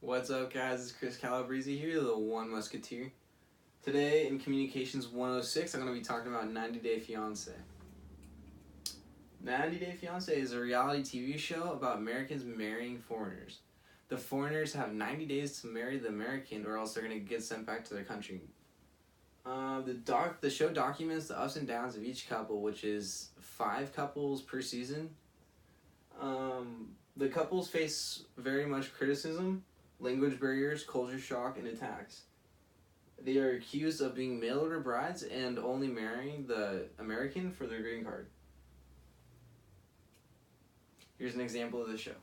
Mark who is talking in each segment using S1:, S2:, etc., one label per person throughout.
S1: What's up, guys? It's Chris Calabrese here, the One Musketeer. Today in Communications 106, I'm going to be talking about 90 Day Fiancé. 90 Day Fiancé is a reality TV show about Americans marrying foreigners. The foreigners have 90 days to marry the American, or else they're going to get sent back to their country. The show documents the ups and downs of each couple, which is 5 couples per season. The couples face very much criticism, language barriers, culture shock, and attacks. They are accused of being mail order brides and only marrying the American for their green card. Here's an example of the show.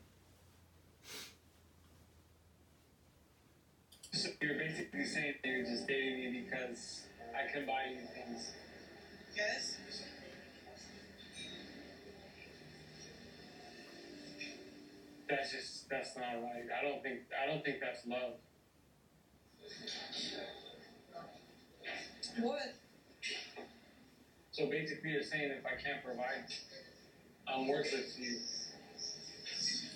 S2: So you're basically saying that you're just dating me because I can buy you things.
S3: Yes.
S2: That's not right. I don't think that's love.
S3: What?
S2: So basically you're saying if I can't provide, I'm worthless to you.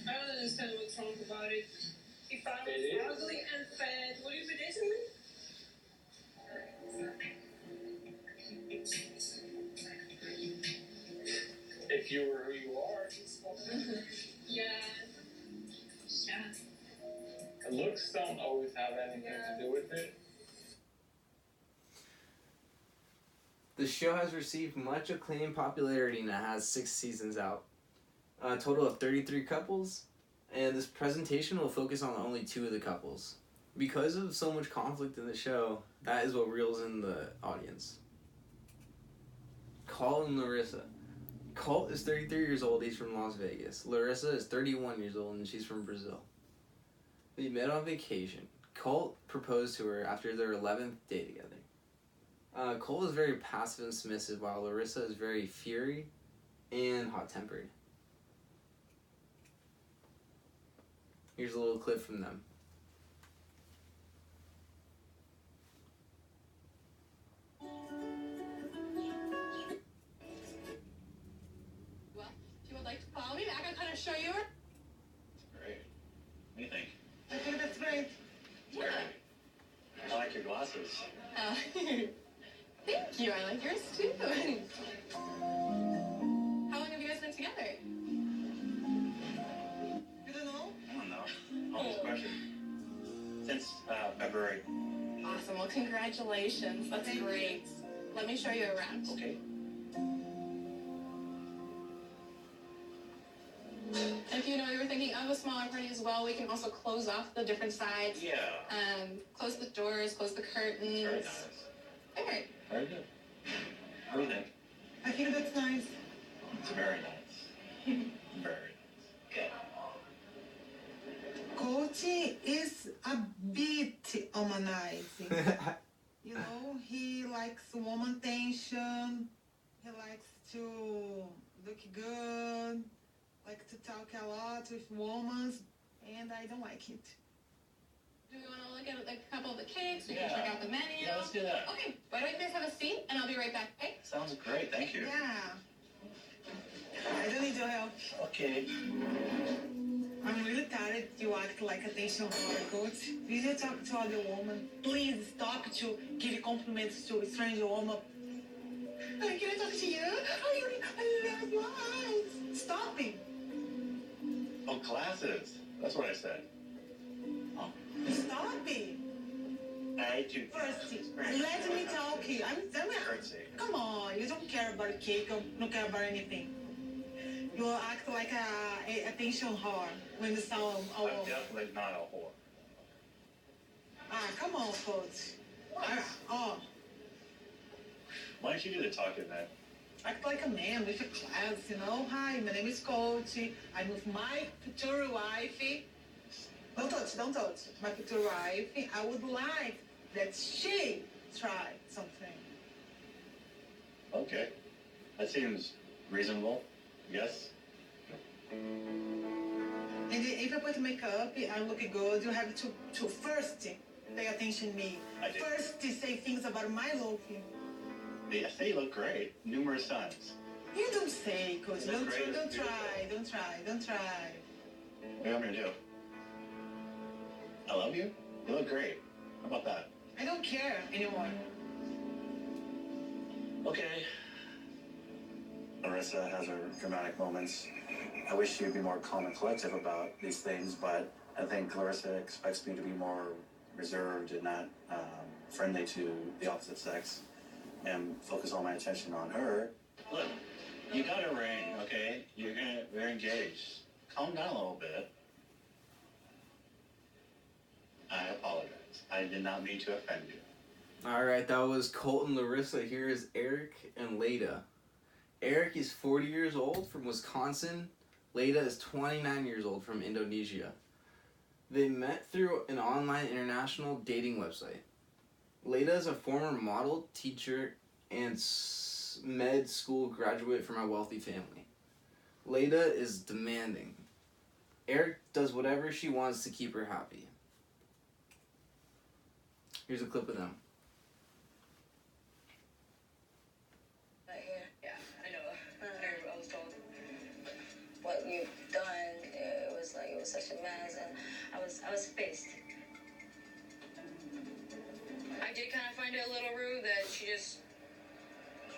S3: I don't understand what's wrong about it. If I
S2: It is.
S3: was ugly and fat, would you be dating me?
S2: If you were who you are.
S3: Yeah.
S2: And looks don't always have anything to do with it.
S1: The show has received much acclaim and popularity and it has 6 seasons out. A total of 33 couples, and this presentation will focus on only 2 of the couples. Because of so much conflict in the show, that is what reels in the audience. Colt and Larissa. Colt is 33 years old, he's from Las Vegas. Larissa is 31 years old and she's from Brazil. They met on vacation. Colt proposed to her after their 11th day together. Colt is very passive and submissive, while Larissa is very fiery and hot-tempered. Here's a little clip from them.
S4: Well, if you would like to follow me, I can kind of show you her.
S5: Great. What do you think?
S3: I think that's great.
S4: Yeah.
S5: I like your glasses.
S4: Thank you. I like yours too. How long have you guys been together?
S3: You don't know?
S5: I don't know. Always question. Since February.
S4: Awesome. Well, congratulations. That's great. Let me show you around.
S5: Okay.
S4: If you know you were thinking of a smaller party as well, we can also close off the different sides.
S5: Yeah.
S4: Close the doors, close the curtains.
S5: Very nice.
S4: Alright.
S5: Very good. What do you think?
S3: I think that's nice.
S5: It's very nice. Very nice. Okay.
S6: Coach is a bit humanizing. You know, he likes woman attention. He likes to look good. Like to talk a lot with women, and I don't like it.
S4: Do we want to look at like a couple of the cakes? We
S5: Yeah.
S4: can check out the menu.
S5: Yeah, let's do that.
S4: Okay, why don't you guys have a seat and I'll be right back, okay?
S5: Sounds great. Thank you.
S6: Yeah. I don't need your help.
S5: Okay.
S6: I'm really tired you act like attention whore, coach. Did you talk to other women? Please stop to give compliments to a stranger woman. Can I talk to you? I love your eyes. Stop it.
S5: Oh, glasses. That's what I said. Oh.
S6: Stop it.
S5: I do.
S6: First, let me talk.
S5: Curtsy.
S6: Come on, you don't care about cake, you don't care about anything. You act like a attention whore when you saw a
S5: I'm
S6: woman.
S5: definitely not a whore.
S6: Come on, coach. Oh,
S5: Why don't you do the talking then?
S6: act like a man with a class, you know? Hi, my name is Coach. I'm with my future wife. Don't touch. My future wife. I would like that she try something.
S5: Okay. That seems reasonable. Yes?
S6: And if I put makeup, I look good. You have to first pay attention to me.
S5: I do.
S6: First, say things about my look.
S5: Yes, they look great. Numerous times.
S6: You don't say, Coach.
S5: Isn't that
S6: Don't
S5: great? It's
S6: try.
S5: beautiful.
S6: Don't try.
S5: What do you want me to do? I love you? You look great. How about that?
S6: I don't care anymore.
S5: Okay. Larissa has her dramatic moments. I wish she would be more calm and collective about these things, but I think Larissa expects me to be more reserved and not friendly to the opposite sex and focus all my attention on her. Look, you got a ring, okay? We're engaged. Calm down a little bit. I apologize. I did not mean to offend you.
S1: Alright, that was Colt and Larissa. Here is Eric and Leda. Eric is 40 years old from Wisconsin. Leda is 29 years old from Indonesia. They met through an online international dating website. Leda is a former model, teacher, and med school graduate from a wealthy family. Leda is demanding. Eric does whatever she wants to keep her happy. Here's a clip of them.
S7: Yeah, I know. I was told what you've done. It was such a mess, and I was pissed. I did kind of find it a little rude that she just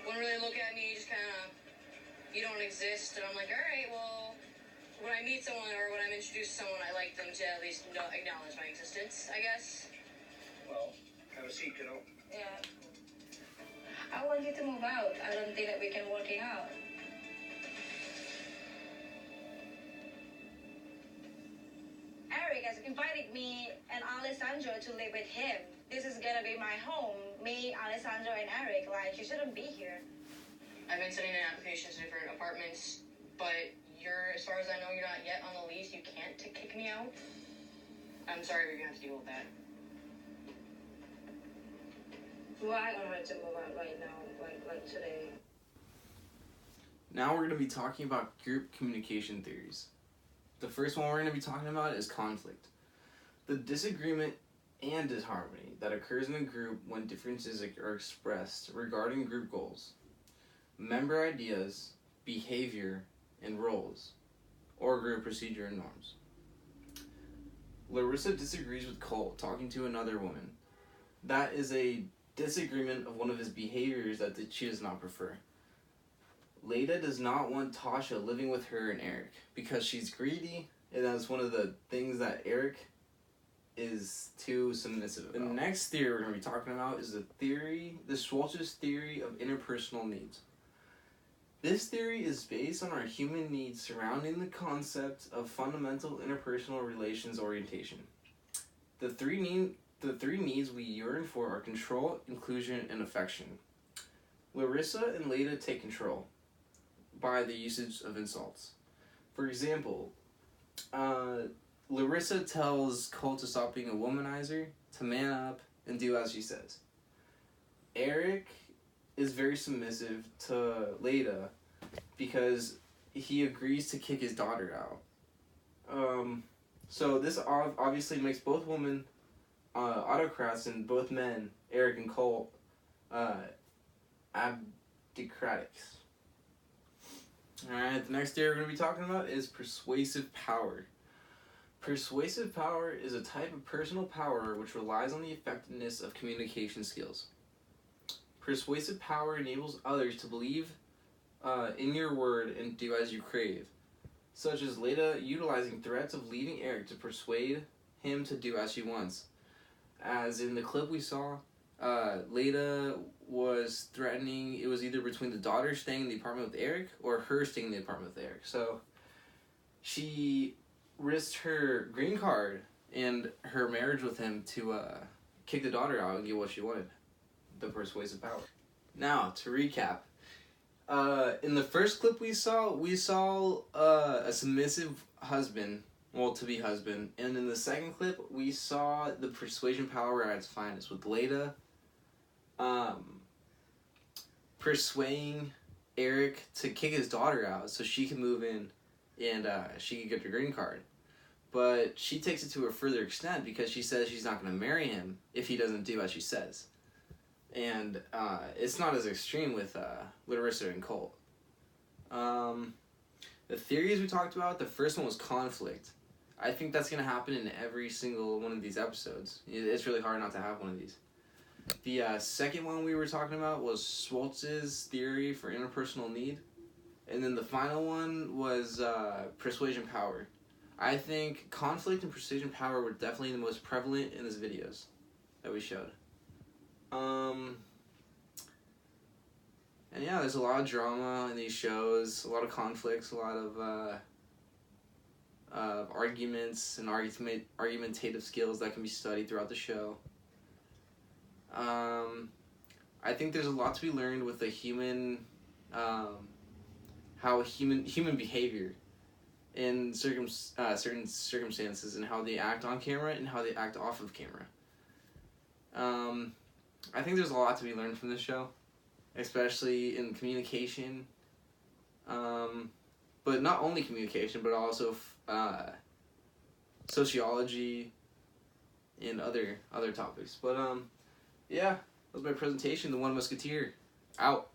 S7: wouldn't really look at me, just kind of, you don't exist. And I'm like, all right, well, when I meet someone or when I'm introduced to someone, I like them to at least acknowledge my existence, I guess.
S2: Well, have a seat, kiddo.
S7: Yeah. I want you to move out. I don't think that we can work it out. Eric has invited me and Alessandro to live with him. This is gonna be my home. Me, Alessandro, and Eric. Like, you shouldn't be here. I've been sending in applications to different apartments, but as far as I know, you're not yet on the lease. You can't kick me out. I'm sorry, but you're gonna have to deal with that. Well, I don't want to move out right now, like today.
S1: Now we're going to be talking about group communication theories. The first one we're going to be talking about is conflict. The disagreement and disharmony that occurs in a group when differences are expressed regarding group goals, member ideas, behavior, and roles, or group procedure and norms. Larissa disagrees with Colt talking to another woman. That is a disagreement of one of his behaviors that she does not prefer. Leda does not want Tasha living with her and Eric because she's greedy, and that's one of the things that Eric is too submissive about. The next theory we're going to be talking about is the Schwartz's theory of interpersonal needs. This theory is based on our human needs surrounding the concept of fundamental interpersonal relations orientation. The three needs we yearn for are control, inclusion, and affection. Larissa and Leda take control by the usage of insults. For example, Larissa tells Colt to stop being a womanizer, to man up, and do as she says. Eric is very submissive to Leda because he agrees to kick his daughter out. So this obviously makes both women autocrats and both men, Eric and Colt, abdicratics. Alright, the next theory we're going to be talking about is persuasive power. Persuasive power is a type of personal power which relies on the effectiveness of communication skills. Persuasive power enables others to believe in your word and do as you crave, such as Leda utilizing threats of leaving Eric to persuade him to do as she wants. As in the clip we saw, Leda was threatening, it was either between the daughter staying in the apartment with Eric or her staying in the apartment with Eric. So she risked her green card and her marriage with him to kick the daughter out and get what she wanted. The persuasive power. Now, to recap, in the first clip we saw a submissive husband, to-be husband, and in the second clip we saw the persuasion power at its finest with Leda persuading Eric to kick his daughter out so she can move in and she can get her green card. But she takes it to a further extent because she says she's not going to marry him if he doesn't do as she says. And it's not as extreme with Larissa and Colt. The theories we talked about, the first one was conflict. I think that's going to happen in every single one of these episodes. It's really hard not to have one of these. The second one we were talking about was Schwartz's theory for interpersonal need. And then the final one was persuasion power. I think conflict and precision power were definitely the most prevalent in his videos that we showed. And yeah, there's a lot of drama in these shows, a lot of conflicts, a lot of arguments and argumentative skills that can be studied throughout the show. I think there's a lot to be learned with the human, how human behavior in certain circumstances and how they act on camera and how they act off of camera. I think there's a lot to be learned from this show, especially in communication, but not only communication, but also sociology and other topics. But yeah, that was my presentation, The One Musketeer. Out.